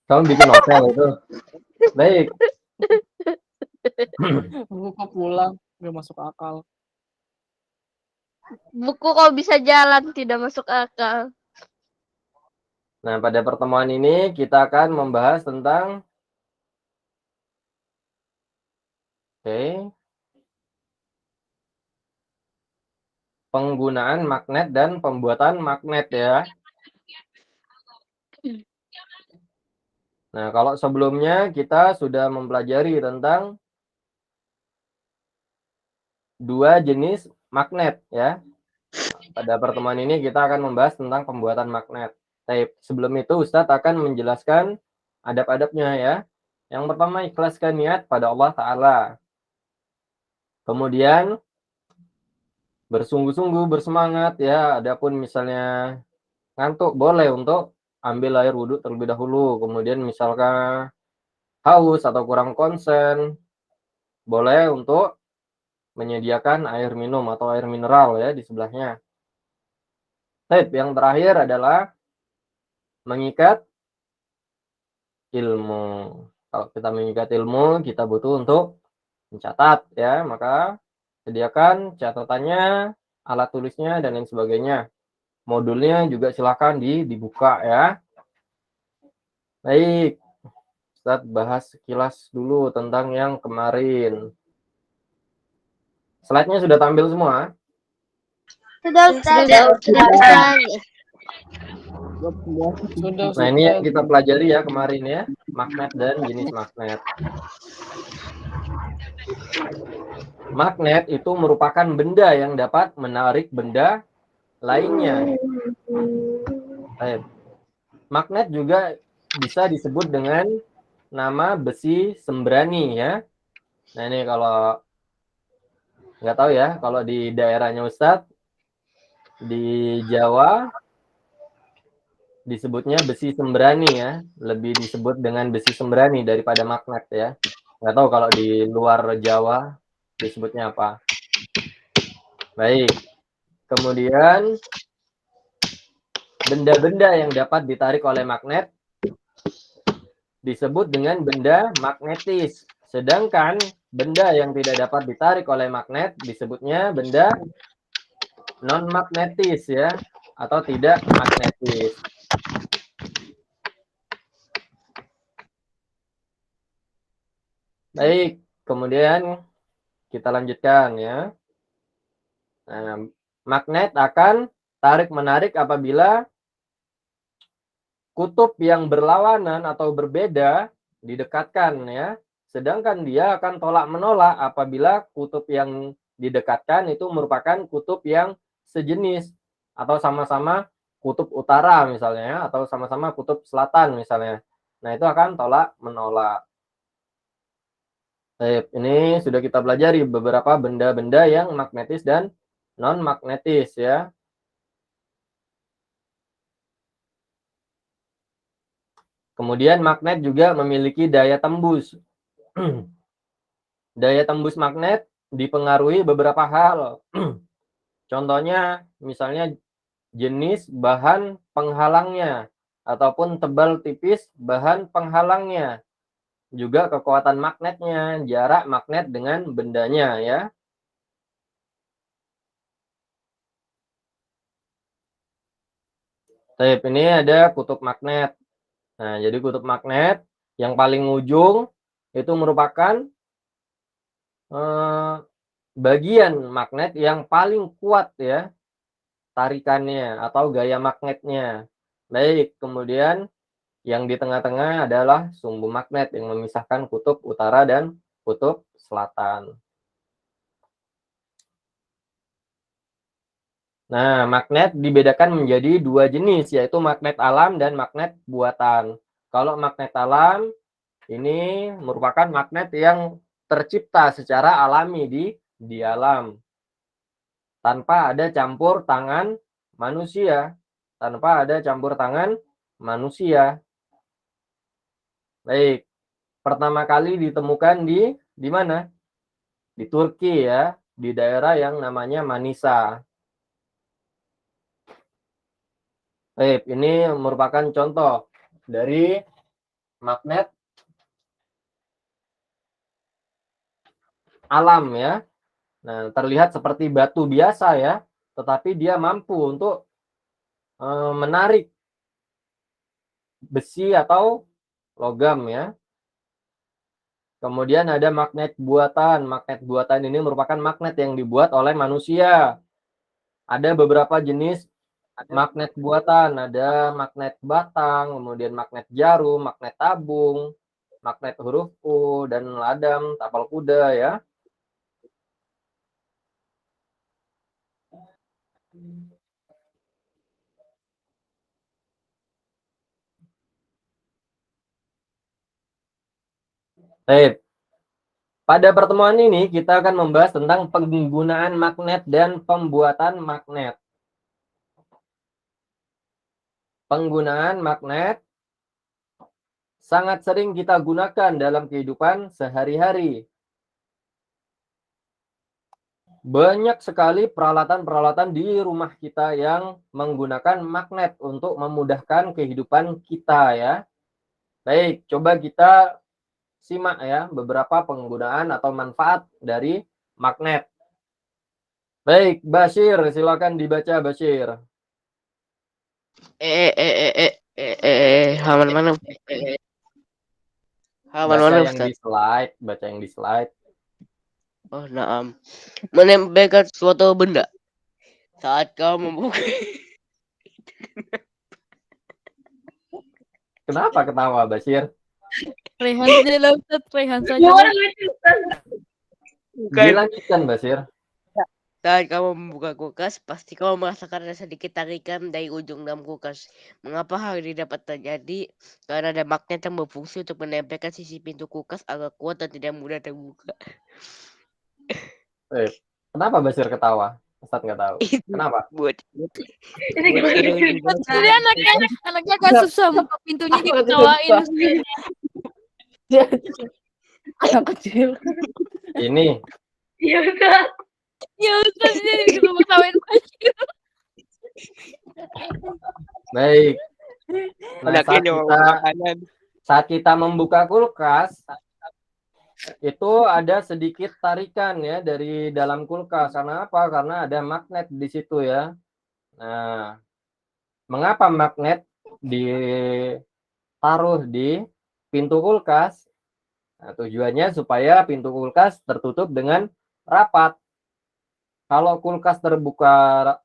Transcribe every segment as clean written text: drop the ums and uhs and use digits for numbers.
Kamu bikin novel itu. Baik. Buku kok pulang, nggak masuk akal. Buku kok bisa jalan, tidak masuk akal. Nah, pada pertemuan ini kita akan membahas tentang penggunaan magnet dan pembuatan magnet ya. Nah, kalau sebelumnya kita sudah mempelajari tentang dua jenis magnet ya. Pada pertemuan ini kita akan membahas tentang pembuatan magnet. Tapi sebelum itu Ustadz akan menjelaskan adab-adabnya ya. Yang pertama, ikhlaskan niat pada Allah Ta'ala. Kemudian bersungguh-sungguh, bersemangat ya. Adapun misalnya ngantuk, boleh untuk ambil air wudhu terlebih dahulu. Kemudian misalkan haus atau kurang konsen, boleh untuk menyediakan air minum atau air mineral ya di sebelahnya. Tip yang terakhir adalah mengikat ilmu. Kalau kita mengikat ilmu, kita butuh untuk mencatat ya, maka sediakan catatannya, alat tulisnya dan lain sebagainya. Modulnya juga silakan dibuka ya. Baik, Ustaz bahas sekilas dulu tentang yang kemarin. Slide-nya sudah tampil semua? Sudah, Ustaz. Sudah, Nah, ini yang Ustaz. kita pelajari ya kemarin ya, magnet dan jenis magnet. Magnet itu merupakan benda yang dapat menarik benda lainnya. Baik. Magnet juga bisa disebut dengan nama besi sembrani ya. Nah, ini kalau nggak tahu ya, kalau di daerahnya Ustadz, di Jawa disebutnya besi sembrani ya, lebih disebut dengan besi sembrani daripada magnet ya. Nggak tahu kalau di luar Jawa disebutnya apa. Baik, kemudian benda-benda yang dapat ditarik oleh magnet disebut dengan benda magnetis. Sedangkan benda yang tidak dapat ditarik oleh magnet disebutnya benda non-magnetis ya, atau tidak magnetis. Baik, kemudian kita lanjutkan ya. Nah, magnet akan tarik-menarik apabila kutub yang berlawanan atau berbeda didekatkan ya. Sedangkan dia akan tolak-menolak apabila kutub yang didekatkan itu merupakan kutub yang sejenis atau sama-sama kutub utara misalnya ya, atau sama-sama kutub selatan misalnya. Nah, itu akan tolak-menolak. Ini sudah kita pelajari beberapa benda-benda yang magnetis dan non-magnetis ya. Kemudian magnet juga memiliki daya tembus. Daya tembus magnet dipengaruhi beberapa hal. Contohnya misalnya jenis bahan penghalangnya ataupun tebal tipis bahan penghalangnya. Juga kekuatan magnetnya, jarak magnet dengan bendanya ya. Ini ada kutub magnet. Nah, jadi kutub magnet yang paling ujung itu merupakan bagian magnet yang paling kuat ya tarikannya atau gaya magnetnya. Baik, kemudian yang di tengah-tengah adalah sumbu magnet yang memisahkan kutub utara dan kutub selatan. Nah, magnet dibedakan menjadi dua jenis, yaitu magnet alam dan magnet buatan. Kalau magnet alam, ini merupakan magnet yang tercipta secara alami di alam. Tanpa ada campur tangan manusia. Tanpa ada campur tangan manusia. Baik, pertama kali ditemukan di mana? Di Turki ya, di daerah yang namanya Manisa. Baik, ini merupakan contoh dari magnet alam ya. Nah, terlihat seperti batu biasa ya, tetapi dia mampu untuk menarik besi atau logam ya. Kemudian ada magnet buatan. Magnet buatan ini merupakan magnet yang dibuat oleh manusia. Ada beberapa jenis magnet buatan, ada magnet batang, kemudian magnet jarum, magnet tabung, magnet huruf U, dan ladam, tapal kuda ya. Baik. Pada pertemuan ini kita akan membahas tentang penggunaan magnet dan pembuatan magnet. Penggunaan magnet sangat sering kita gunakan dalam kehidupan sehari-hari. Banyak sekali peralatan-peralatan di rumah kita yang menggunakan magnet untuk memudahkan kehidupan kita ya. Baik, coba kita simak ya beberapa penggunaan atau manfaat dari magnet. Baik, Bashir, silakan dibaca Bashir. Halaman mana? Halaman Baca mana, yang di Ustaz? slide, baca yang di slide. Oh, naam. Menempelkan suatu benda saat kau membuka. Kenapa ketawa, Bashir? Rehan saja lah Ustaz, Rehan saja lah. Dilanjutkan, Bashir. Saat kamu membuka kulkas, pasti kamu merasakan ada sedikit tarikan dari ujung dalam kulkas. Mengapa hal ini dapat terjadi? Karena ada magnet yang berfungsi untuk menempelkan sisi pintu kulkas agar kuat dan tidak mudah terbuka. Kenapa Bashir ketawa? Ustaz nggak tahu. Kenapa? Buat Jadi anaknya agak susah buka pintunya diketawain. Anak kecil. Ini. Ya Ustaz, dia diketawain Bashir. Baik. Nah, anaknya saat kita membuka kulkas, itu ada sedikit tarikan ya dari dalam kulkas. Karena apa? Karena ada magnet di situ ya. Nah, mengapa magnet ditaruh di pintu kulkas? Nah, tujuannya supaya pintu kulkas tertutup dengan rapat. Kalau kulkas terbuka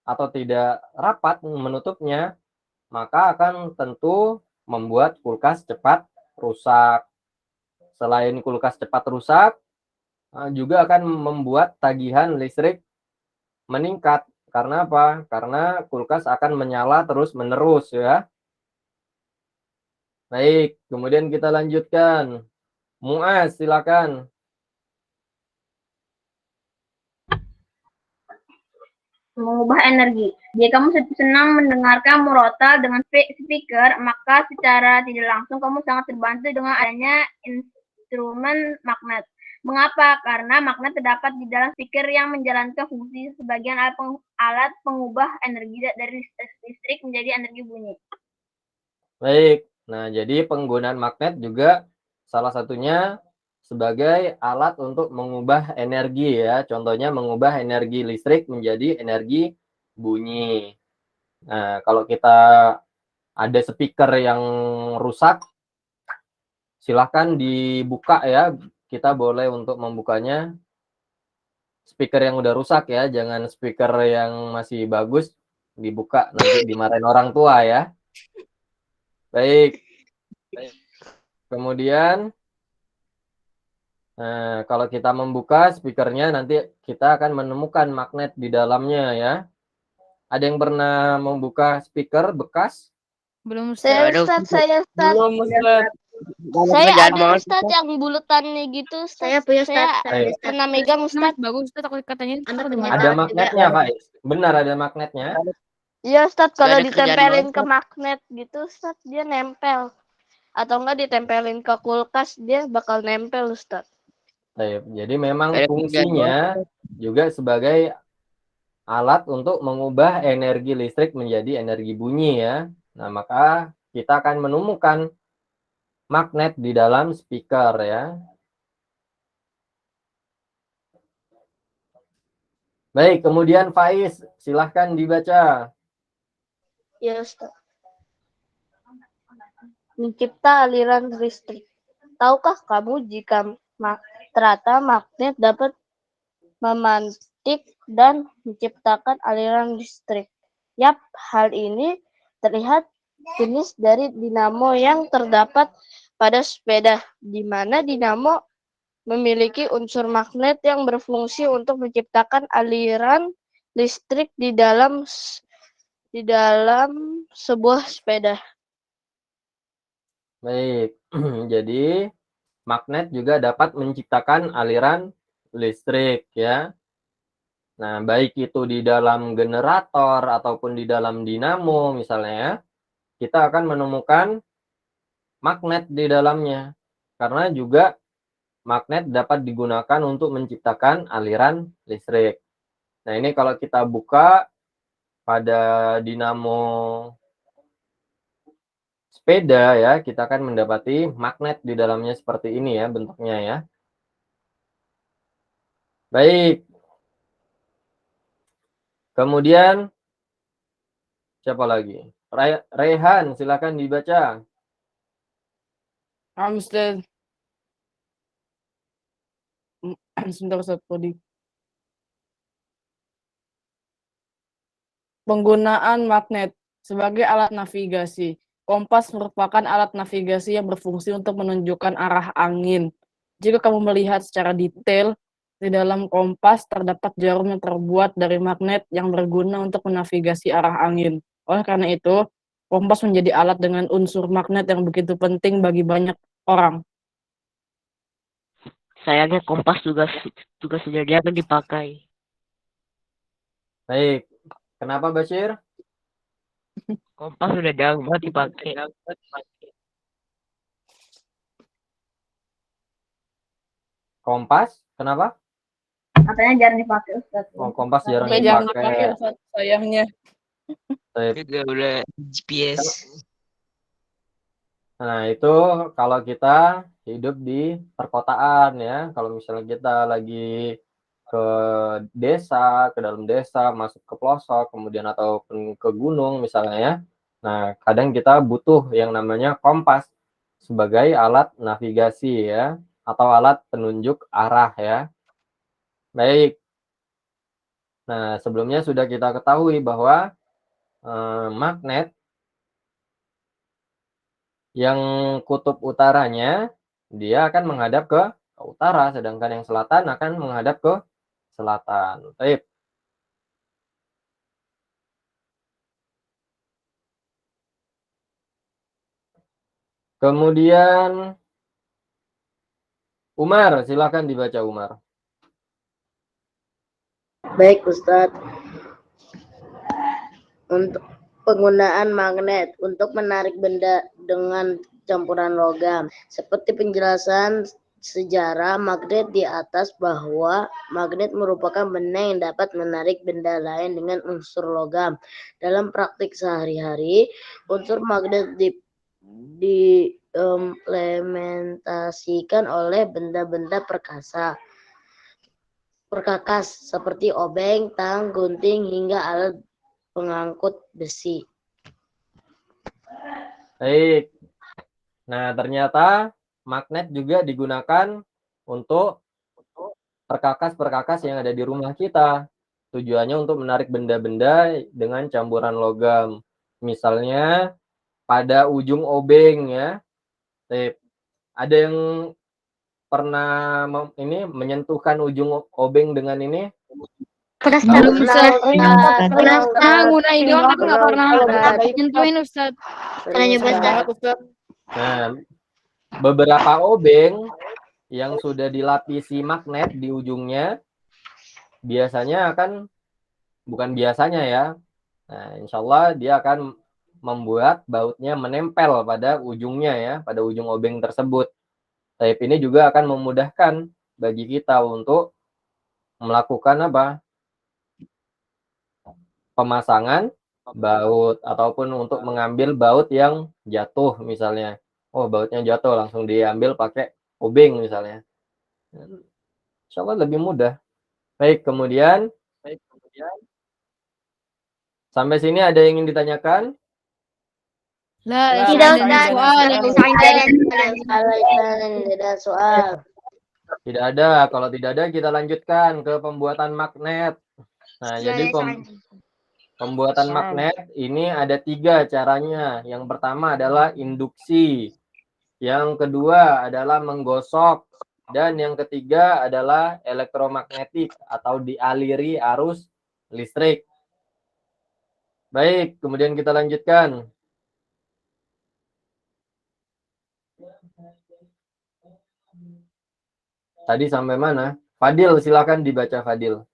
atau tidak rapat menutupnya, maka akan tentu membuat kulkas cepat rusak. Selain kulkas cepat rusak, juga akan membuat tagihan listrik meningkat. Karena apa? Karena kulkas akan menyala terus-menerus ya. Baik, kemudian kita lanjutkan. Muaz, silakan. Mengubah energi. Jika kamu senang mendengarkan murotal dengan speaker, maka secara tidak langsung kamu sangat terbantu dengan adanya instrumen magnet. Mengapa? Karena magnet terdapat di dalam speaker yang menjalankan fungsi sebagian alat pengubah energi dari listrik menjadi energi bunyi. Baik, nah jadi penggunaan magnet juga salah satunya sebagai alat untuk mengubah energi ya. Contohnya mengubah energi listrik menjadi energi bunyi. Nah, kalau kita ada speaker yang rusak, silahkan dibuka ya. Kita boleh untuk membukanya. Speaker yang udah rusak ya, jangan speaker yang masih bagus dibuka, nanti dimarahin orang tua ya. Baik. Kemudian kalau kita membuka speakernya, nanti kita akan menemukan magnet di dalamnya ya. Ada yang pernah membuka speaker bekas? Belum Saya Ustaz. Ustaz. Belum Ustaz. Saya ada Ustaz yang bulutannya gitu. Ustaz. Saya punya Ustaz. Saya pernah megang Ustaz. Bagus Ustaz, aku katanya. Ada magnetnya, Pak. Benar ada magnetnya. Iya Ustaz, kalau Ada kerjaan ditempelin banget, ke magnet gitu Ustaz, dia nempel. Atau enggak ditempelin ke kulkas, dia bakal nempel Ustaz. Jadi memang Ada fungsinya juga sebagai alat untuk mengubah energi listrik menjadi energi bunyi ya. Nah, maka kita akan menemukan magnet di dalam speaker ya. Baik, kemudian Faiz, silahkan dibaca. Ya Ustaz. Mencipta aliran listrik. Tahukah kamu jika ternyata magnet dapat memantik dan menciptakan aliran listrik? Yap, hal ini terlihat jenis dari dinamo yang terdapat pada sepeda, di mana dinamo memiliki unsur magnet yang berfungsi untuk menciptakan aliran listrik di dalam sebuah sepeda. Baik, jadi magnet juga dapat menciptakan aliran listrik ya. Nah, baik itu di dalam generator ataupun di dalam dinamo misalnya ya, kita akan menemukan magnet di dalamnya. Karena juga magnet dapat digunakan untuk menciptakan aliran listrik. Nah, ini kalau kita buka pada dinamo sepeda ya, kita akan mendapati magnet di dalamnya seperti ini ya bentuknya ya. Baik. Kemudian siapa lagi? Rehan, silakan dibaca. Ustaz. Sebentar Ustaz, Penggunaan magnet sebagai alat navigasi. Kompas merupakan alat navigasi yang berfungsi untuk menunjukkan arah angin. Jika kamu melihat secara detail, di dalam kompas terdapat jarum yang terbuat dari magnet yang berguna untuk menavigasi arah angin. Oleh karena itu, kompas menjadi alat dengan unsur magnet yang begitu penting bagi banyak orang. Sayangnya kompas juga sudah jangan dipakai. Baik. Kenapa Bashir? Kompas sudah jarang banget dipakai. Kompas? Kenapa? Katanya jarang dipakai Ustaz. Oh, kompas jarang Jangan dipakai. dipakai Ustaz, sayangnya. Juga udah GPS. Nah, itu kalau kita hidup di perkotaan ya. Kalau misalnya kita lagi ke desa, ke dalam desa, masuk ke pelosok, kemudian ataupun ke gunung misalnya ya. Nah, kadang kita butuh yang namanya kompas sebagai alat navigasi ya, atau alat penunjuk arah ya. Baik. Nah, sebelumnya sudah kita ketahui bahwa magnet yang kutub utaranya dia akan menghadap ke utara, sedangkan yang selatan akan menghadap ke selatan. Baik. Kemudian Umar, silakan dibaca Umar. Baik Ustadz, untuk penggunaan magnet untuk menarik benda dengan campuran logam. Seperti penjelasan sejarah magnet di atas bahwa magnet merupakan benda yang dapat menarik benda lain dengan unsur logam. Dalam praktik sehari-hari, unsur magnet diimplementasikan oleh benda-benda perkakas seperti obeng, tang, gunting, hingga alat pengangkut besi. Baik. Nah, ternyata magnet juga digunakan untuk perkakas-perkakas yang ada di rumah kita. Tujuannya untuk menarik benda-benda dengan campuran logam. Misalnya pada ujung obeng ya. Ada yang pernah menyentuhkan ujung obeng dengan ini? Pernah ngunain doang tapi nggak pernah nyentuhin Ustaz. Pernah nyoba Ustaz? Nah, beberapa obeng yang sudah dilapisi magnet di ujungnya biasanya bukan biasanya ya. Nah, insya Allah dia akan membuat bautnya menempel pada ujungnya ya, pada ujung obeng tersebut. Tapi ini juga akan memudahkan bagi kita untuk melakukan pemasangan baut ataupun untuk mengambil baut yang jatuh misalnya. oh bautnya jatuh, langsung diambil pakai obeng misalnya. Insya Allah lebih mudah. Baik, kemudian sampai sini ada yang ingin ditanyakan? Lah, Lah, Ustaz, Tidak, ada Ustaz. soal. Ada soal. Tidak ada. Kalau tidak ada, kita lanjutkan ke pembuatan magnet. Nah, jadi pembuatan magnet ini ada 3 caranya. Yang pertama adalah induksi. Yang kedua adalah menggosok. Dan yang ketiga adalah elektromagnetik atau dialiri arus listrik. Baik, kemudian kita lanjutkan. Tadi sampai mana? Fadil, silakan dibaca Fadil.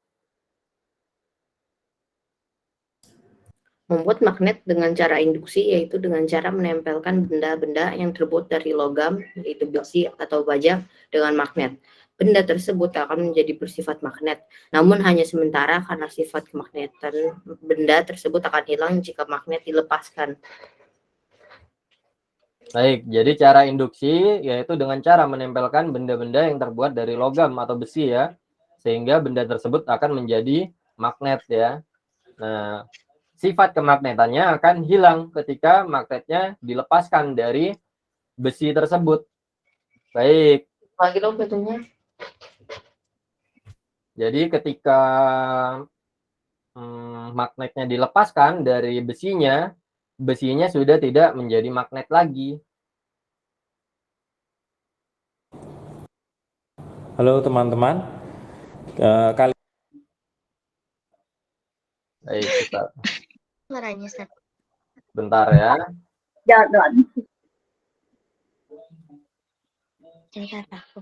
Membuat magnet dengan cara induksi yaitu dengan cara menempelkan benda-benda yang terbuat dari logam, yaitu besi atau baja, dengan magnet. Benda tersebut akan menjadi bersifat magnet, namun hanya sementara karena sifat kemagnetan benda tersebut akan hilang jika magnet dilepaskan. Baik, jadi cara induksi yaitu dengan cara menempelkan benda-benda yang terbuat dari logam atau besi ya, sehingga benda tersebut akan menjadi magnet ya. Nah, sifat kemagnetannya akan hilang ketika magnetnya dilepaskan dari besi tersebut. Baik. Lagi dong betulnya. Jadi ketika magnetnya dilepaskan dari besinya, besinya sudah tidak menjadi magnet lagi. Halo teman-teman, kali Baik, kita Suaranya, Ustaz. bentar ya. Jalan. Cerita aku.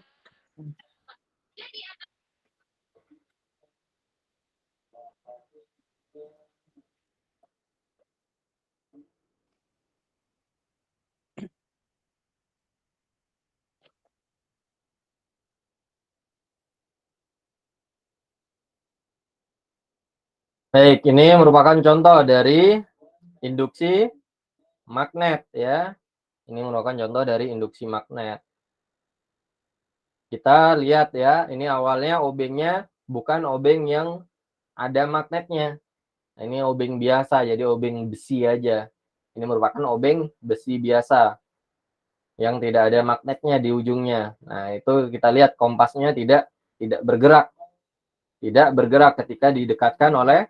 Baik, ini merupakan contoh dari induksi magnet ya. Ini merupakan contoh dari induksi magnet. Kita lihat ya, ini awalnya obengnya bukan obeng yang ada magnetnya. Ini obeng biasa, jadi obeng besi aja. Ini merupakan obeng besi biasa yang tidak ada magnetnya di ujungnya. Nah, itu kita lihat kompasnya tidak bergerak. Tidak bergerak ketika didekatkan oleh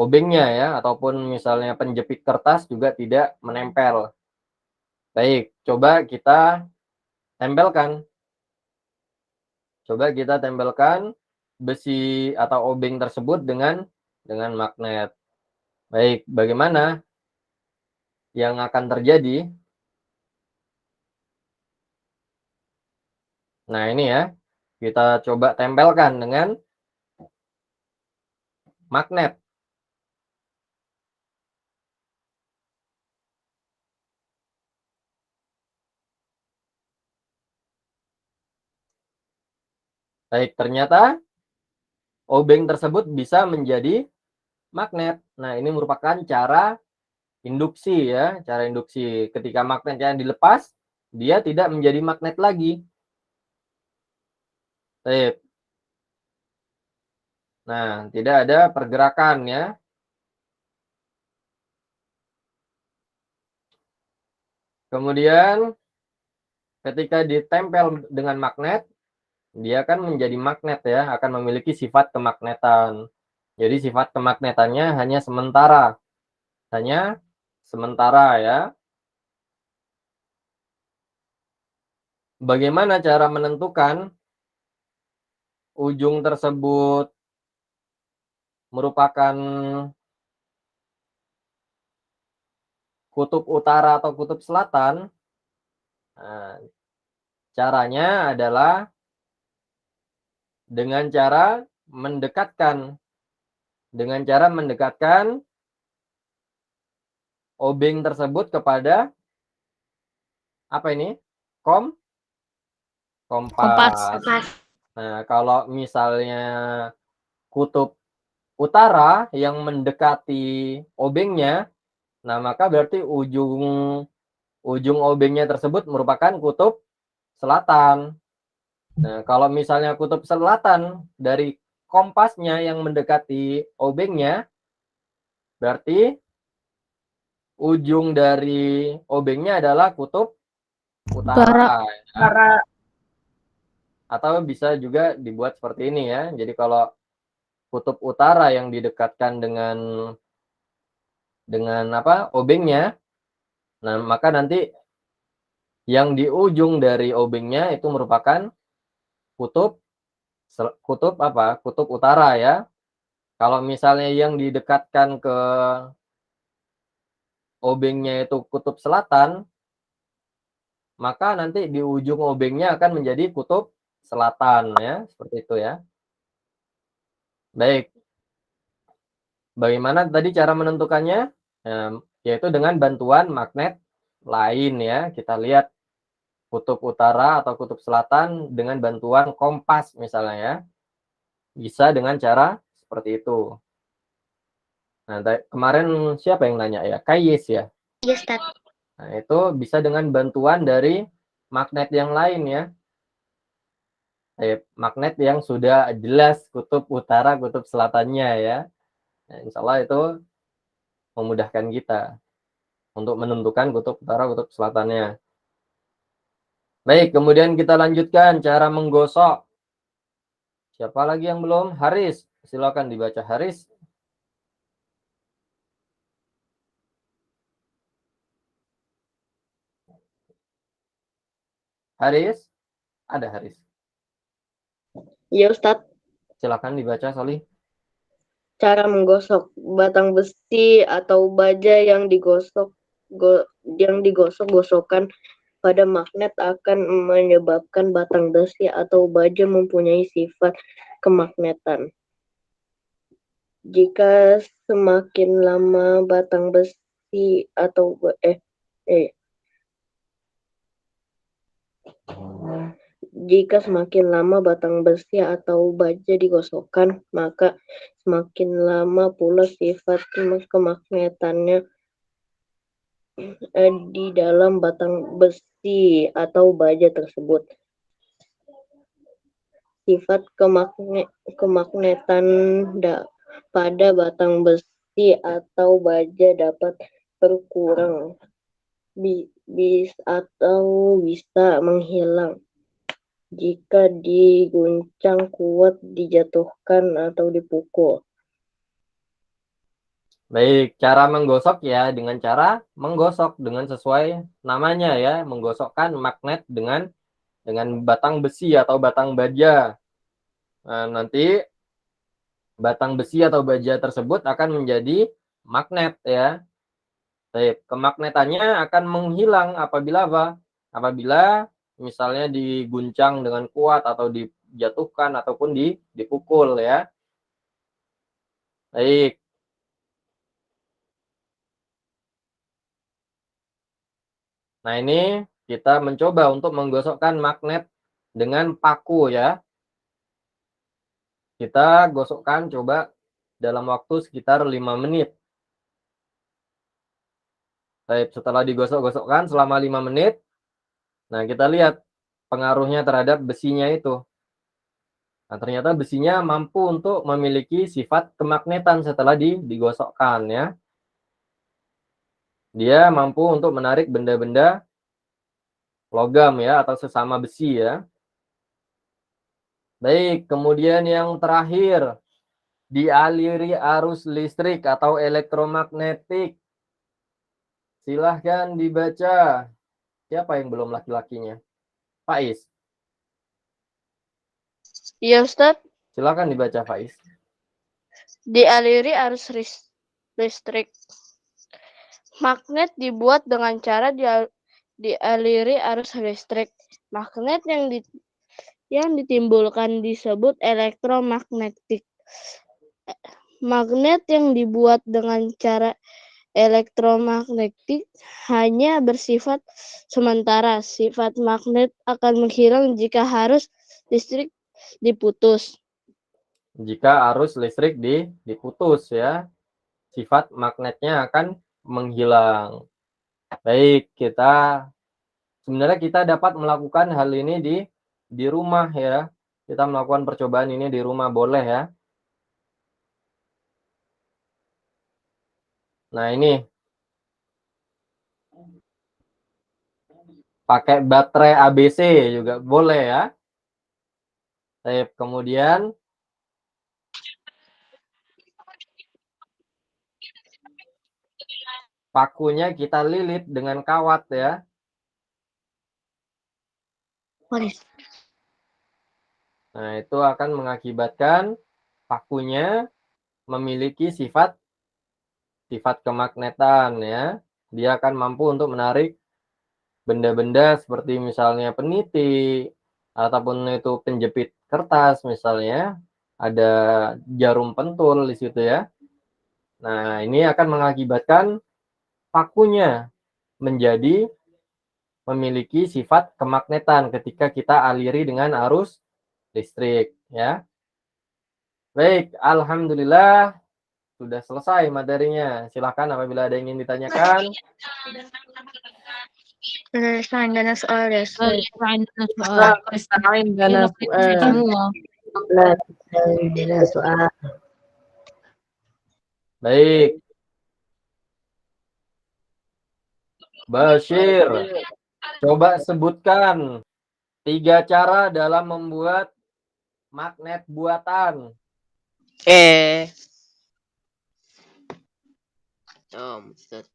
obengnya ya, ataupun misalnya penjepit kertas juga tidak menempel. Baik, coba kita tempelkan. Coba kita tempelkan besi atau obeng tersebut dengan magnet. Baik, bagaimana yang akan terjadi? Nah, ini ya. Kita coba tempelkan dengan magnet. Baik, ternyata obeng tersebut bisa menjadi magnet. Nah, ini merupakan cara induksi ya, cara induksi. Ketika magnetnya dilepas, dia tidak menjadi magnet lagi. Baik. Nah, tidak ada pergerakan ya. Kemudian ketika ditempel dengan magnet, dia akan menjadi magnet ya, akan memiliki sifat kemagnetan. Jadi sifat kemagnetannya hanya sementara. Hanya sementara ya. Bagaimana cara menentukan ujung tersebut merupakan kutub utara atau kutub selatan? Nah, caranya adalah dengan cara mendekatkan obeng tersebut kepada apa ini? Kompas. Nah, kalau misalnya kutub utara yang mendekati obengnya, nah maka berarti ujung ujung obengnya tersebut merupakan kutub selatan. Nah, kalau misalnya kutub selatan dari kompasnya yang mendekati obengnya, berarti ujung dari obengnya adalah kutub utara. Ya. Atau bisa juga dibuat seperti ini ya. Jadi kalau kutub utara yang didekatkan dengan apa? Obengnya. Nah, maka nanti yang di ujung dari obengnya itu merupakan kutub apa? Kutub utara ya. Kalau misalnya yang didekatkan ke obengnya itu kutub selatan, maka nanti di ujung obengnya akan menjadi kutub selatan ya, seperti itu ya. Baik. Bagaimana tadi cara menentukannya? Yaitu dengan bantuan magnet lain ya. Kita lihat kutub utara atau kutub selatan dengan bantuan kompas misalnya ya. Bisa dengan cara seperti itu. Nah, kemarin siapa yang nanya ya? Kayes ya? Iya, Ustaz. Nah, itu bisa dengan bantuan dari magnet yang lain ya. Magnet yang sudah jelas kutub utara, kutub selatannya ya. Nah, insya Allah itu memudahkan kita untuk menentukan kutub utara, kutub selatannya. Baik, kemudian kita lanjutkan cara menggosok. Siapa lagi yang belum? Haris, silakan dibaca Haris. Haris? Ada Haris. Iya Ustadz, Silakan dibaca Soli. cara menggosok batang besi atau baja yang digosok-gosokkan pada magnet akan menyebabkan batang besi atau baja mempunyai sifat kemagnetan. Jika semakin lama batang besi atau Jika semakin lama batang besi atau baja digosokkan, maka semakin lama pula sifat kemagnetannya di dalam batang besi atau baja tersebut. Sifat kemagnetan pada batang besi atau baja dapat berkurang atau bisa menghilang jika diguncang kuat, dijatuhkan, atau dipukul. Baik, cara menggosok ya dengan cara menggosok dengan sesuai namanya ya, menggosokkan magnet dengan batang besi atau batang baja. Nah, nanti batang besi atau baja tersebut akan menjadi magnet ya. Baik, kemagnetannya akan menghilang apabila apa? Apabila misalnya diguncang dengan kuat atau dijatuhkan ataupun dipukul ya. Baik. Nah, ini kita mencoba untuk menggosokkan magnet dengan paku ya. Kita gosokkan coba dalam waktu sekitar 5 menit. Baik, setelah digosok-gosokkan selama 5 menit, nah kita lihat pengaruhnya terhadap besinya itu. Nah, ternyata besinya mampu untuk memiliki sifat kemagnetan setelah digosokkan ya. Dia mampu untuk menarik benda-benda logam ya atau sesama besi ya. Baik, kemudian yang terakhir, dialiri arus listrik atau elektromagnetik. Silahkan dibaca. Siapa yang belum laki-lakinya? Faiz. Iya Ustadz, Silahkan dibaca Faiz. dialiri arus listrik. Magnet dibuat dengan cara dialiri arus listrik. Magnet yang ditimbulkan disebut elektromagnetik. Magnet yang dibuat dengan cara elektromagnetik hanya bersifat sementara. Sifat magnet akan menghilang jika arus listrik diputus. Jika arus listrik diputus ya, sifat magnetnya akan menghilang. Baik, sebenarnya kita dapat melakukan hal ini di rumah ya. Kita melakukan percobaan ini di rumah boleh ya. Nah, ini pakai baterai ABC juga boleh ya. Baik, kemudian pakunya kita lilit dengan kawat ya. Nah, itu akan mengakibatkan pakunya memiliki sifat kemagnetan ya. Dia akan mampu untuk menarik benda-benda seperti misalnya peniti ataupun itu penjepit kertas misalnya, ada jarum pentul di situ ya. Nah, ini akan mengakibatkan pakunya memiliki sifat kemagnetan ketika kita aliri dengan arus listrik ya. Baik, alhamdulillah sudah selesai materinya. Silakan apabila ada yang ingin ditanyakan. Ada soal ya. Soal. Baik. Bashir, coba sebutkan 3 cara dalam membuat magnet buatan. Ustaz.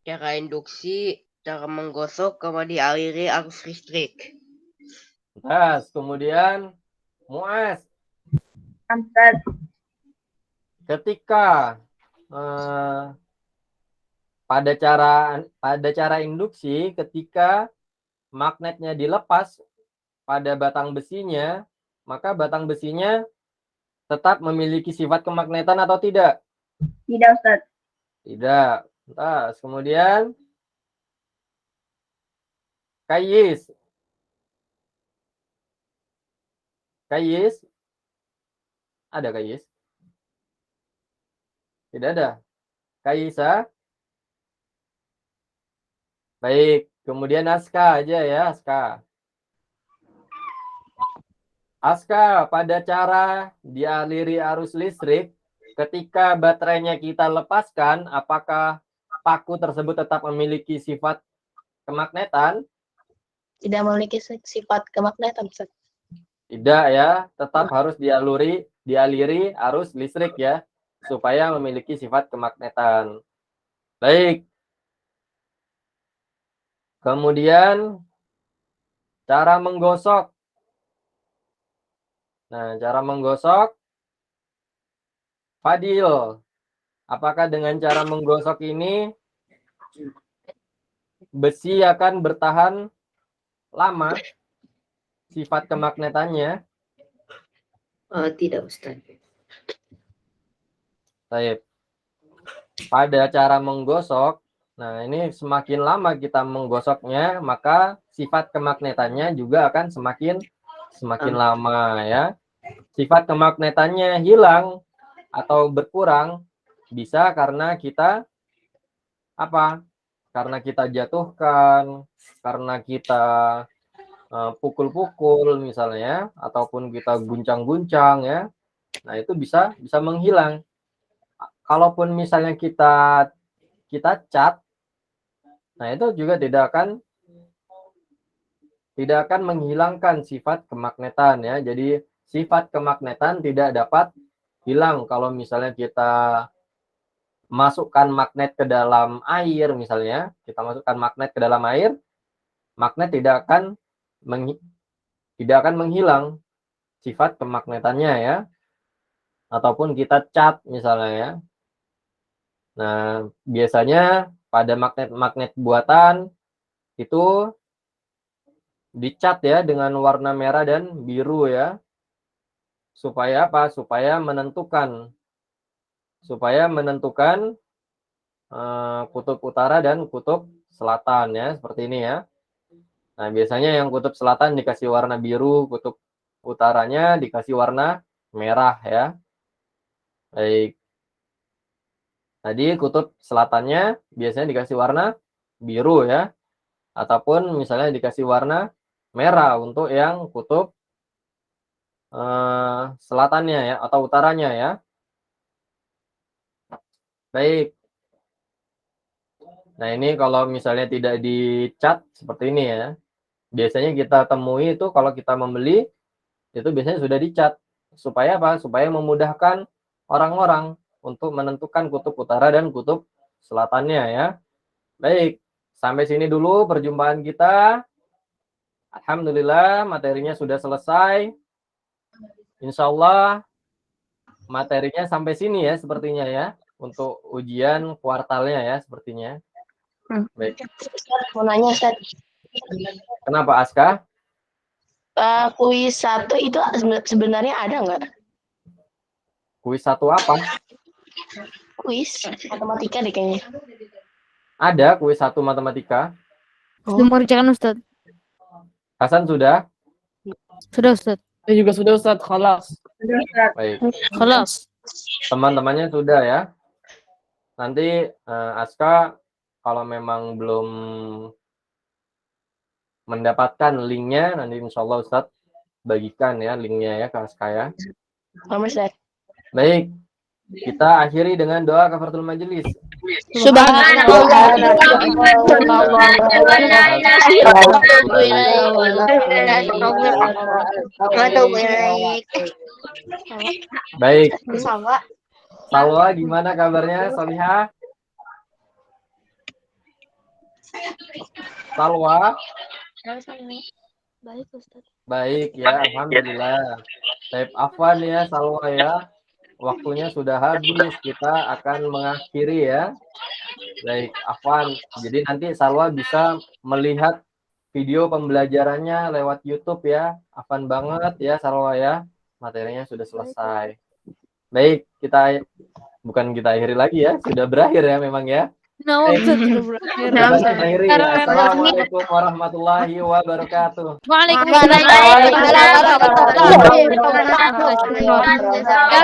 Cara induksi, cara menggosok, kemudian dialiri arus listrik. Kemudian Muaz, Ustaz. ketika pada cara induksi, ketika magnetnya dilepas pada batang besinya, maka batang besinya tetap memiliki sifat kemagnetan atau tidak? Tidak, Ustaz. Tidak. Kemudian Kayis. Ada Kayis? Tidak ada. Kaisa? Baik. Kemudian Aska aja ya, Aska. Aska, pada cara dialiri arus listrik, ketika baterainya kita lepaskan, apakah paku tersebut tetap memiliki sifat kemagnetan? Tidak memiliki sifat kemagnetan, Ustaz. Tidak ya, tetap harus dialiri arus listrik ya, supaya memiliki sifat kemagnetan. Baik. Kemudian cara menggosok. Nah, cara menggosok, Fadil, apakah dengan cara menggosok ini besi akan bertahan lama sifat kemagnetannya? Tidak, Ustaz. Baik. Pada cara menggosok, nah ini semakin lama kita menggosoknya, maka sifat kemagnetannya juga akan semakin lama ya. Sifat kemagnetannya hilang atau berkurang bisa karena kita karena kita jatuhkan, karena kita pukul-pukul misalnya, ataupun kita guncang-guncang ya. Nah, itu bisa menghilang. Kalaupun misalnya kita cat, nah itu juga tidak akan menghilangkan sifat kemagnetan ya. Jadi sifat kemagnetan tidak dapat hilang kalau misalnya kita masukkan magnet ke dalam air misalnya, kita masukkan magnet ke dalam air, magnet tidak akan menghilang sifat kemagnetannya ya. Ataupun kita cat misalnya ya. Nah, biasanya pada magnet-magnet buatan itu dicat ya dengan warna merah dan biru ya. Supaya apa? Supaya menentukan kutub utara dan kutub selatan ya, seperti ini ya. Nah, biasanya yang kutub selatan dikasih warna biru, kutub utaranya dikasih warna merah ya. Baik. Tadi kutub selatannya biasanya dikasih warna biru ya, ataupun misalnya dikasih warna merah untuk yang kutub selatannya ya atau utaranya ya. Baik. Nah, ini kalau misalnya tidak dicat seperti ini ya. Biasanya kita temui itu kalau kita membeli itu biasanya sudah dicat. Supaya apa? Supaya memudahkan orang-orang untuk menentukan kutub utara dan kutub selatannya ya. Baik, sampai sini dulu perjumpaan kita. Alhamdulillah materinya sudah selesai. Insya Allah materinya sampai sini ya sepertinya ya. Untuk ujian kuartalnya ya sepertinya. Baik. Mau nanya, Ustaz. Kenapa Aska? Kuis 1 itu sebenarnya ada nggak? Kuis 1 apa? Kuis matematika deh kayaknya. Ada kuis 1 matematika. Sudah mengerjakan Ustaz. Hasan sudah? Sudah Ustaz. Saya juga sudah Ustaz, khalas. Baik. Kelas. Teman-temannya sudah ya. Nanti Aska kalau memang belum mendapatkan linknya, nanti insya Allah Ustadz bagikan ya linknya ya ke Aska ya. Baik, kita akhiri dengan doa kafaratul majelis. Baik. Salwa gimana kabarnya Salihah? Salwa? Baik, Ustaz. Baik ya, alhamdulillah. Baik, Afwan ya Salwa ya. Waktunya sudah habis, kita akan mengakhiri ya. Baik, Afwan. Jadi nanti Salwa bisa melihat video pembelajarannya lewat YouTube ya. Afwan banget ya Salwa ya. Materinya sudah selesai. Baik, kita akhiri lagi ya. Sudah berakhir ya memang ya. Nah, Ustaz sudah berakhir. Kita akhiri. Assalamualaikum warahmatullahi wabarakatuh. Waalaikumsalam. Ya,